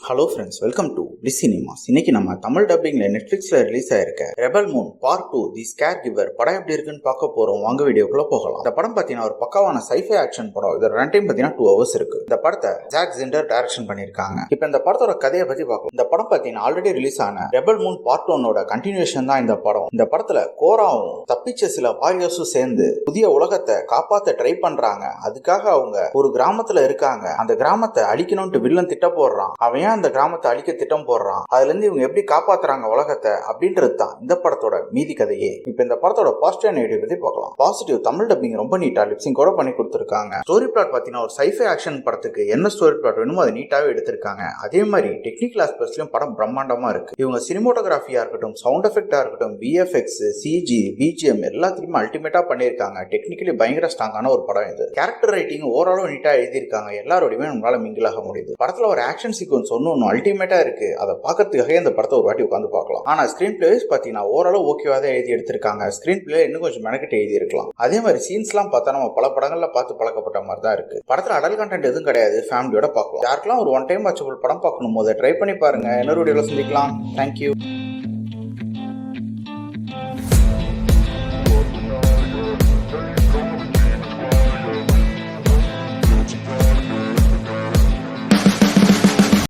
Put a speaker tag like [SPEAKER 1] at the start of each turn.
[SPEAKER 1] Hello friends, welcome to Bliss Cinemas. இன்னைக்கு நம்ம தமிழ் டப்பிங்ல நெட்ஃபிளிக்ஸ்ல ரிலீஸ் ஆயிருக்க Rebel Moon Part 2 The Scargiver படம் எப்படி இருக்குன்னு பார்க்க போறோம். வாங்க வீடியோக்குள்ள போகலாம். இந்த படம் பார்த்தீங்கன்னா ஒரு பக்காவான சைஃபை ஆக்ஷன் படம். இதோட ரன் டைம் பார்த்தீங்கன்னா 2 hours இருக்கு. இந்த படத்தை ஜாக் ஜெண்டர் டைரக்ஷன் பண்ணிருக்காங்க. இப்போ இந்த படத்தோட கதையை பத்தி பார்க்கலாம். இந்த படம் பார்த்தீங்கன்னா ஆல்ரெடி ரிலீஸ் ஆன ரெபல் மூன் பார்ட் 1 கண்டினியூஷன் தான் இந்த படம். இந்த படத்துல கோராவும் தப்பிச்ச சில வாரியர்ஸும் சேர்ந்து புதிய உலகத்தை காப்பாத்த ட்ரை பண்றாங்க. அதுக்காக அவங்க ஒரு கிராமத்துல இருக்காங்க. அந்த கிராமத்தை அழிக்கணும்னு வில்லன் திட்ட போடுறான். அவன் அந்த கிராமத்தை அழிக்க திட்டம் போடுறான். அதுல இருந்து இவங்க எப்படி காப்பாத்துறாங்க உலகத்தை அப்படின்றது தான் இந்த படத்தோட மீதி கதையே. இப்ப இந்த படத்தோட பாசிட்டிவ் நெகட்டிவ் பத்தி பார்க்கலாம். பாசிட்டிவ், தமிழ் டப்பிங் ரொம்ப நீட்டா லிப்சிங் கூட பண்ணி கொடுத்திருக்காங்க. ஸ்டோரி பிளாட் பாத்தீங்கன்னா ஒரு சைஃபை ஆக்ஷன் படத்துக்கு என்ன ஸ்டோரி பிளாட் வேணுமோ அதை நீட்டாவே எடுத்திருக்காங்க. அதே மாதிரி டெக்னிக்கல் ஆஸ்பெக்ட்ஸ்லயும் படம் பிரம்மாண்டமா இருக்கு. இவங்க சினிமோட்டோகிராஃபியா இருக்கட்டும், சவுண்ட் எஃபெக்டா இருக்கட்டும், விஎஃப்எக்ஸ், சிஜி, பிஜிஎம் எல்லாத்தையுமே அல்டிமேட்டா பண்ணிருக்காங்க. டெக்னிக்கலி பயங்கர ஸ்ட்ராங்கான ஒரு படம் இது. கேரக்டர் ரைட்டிங் ஓவராலும் நீட்டா எழுதியிருக்காங்க. எல்லாரோடையுமே நம்மளால மிங்கிள் ஆக முடியுது. படத்துல ஒரு ஆக்ஷன் சீக்வன்ஸ் ஒன்னு அல்டிமேட்டா இருக்கு. அதை பார்க்கறதுக்காக இந்த படத்தை ஒரு வாட்டி உட்காந்து பார்க்கலாம். ஆனா ஸ்கிரீன் பிளேஸ் பாத்தீங்கன்னா ஓரளவு ஓகேவா தான் எழுதி எடுத்திருக்காங்க. ஸ்கிரீன் பிளே இன்னும் கொஞ்சம் மெனக்கிட்டு எழுதி இருக்கலாம். அதே மாதிரி சீன்ஸ் எல்லாம் பார்த்தா நம்ம பல படங்கள்ல பார்த்து பழக்கப்பட்ட மாதிரி தான் இருக்கு. படத்துல அடல் கண்டென்ட் எதுவும் கிடையாது. ஃபேமிலியோட பார்க்கலாம். யாருக்கெல்லாம் ஒரு ஒன் டைம் வாட்சபிள் படம் பார்க்கணும் போது ட்ரை பண்ணி பாருங்க. இன்னொரு வீடியோல சந்திக்கலாம். தேங்க்யூ.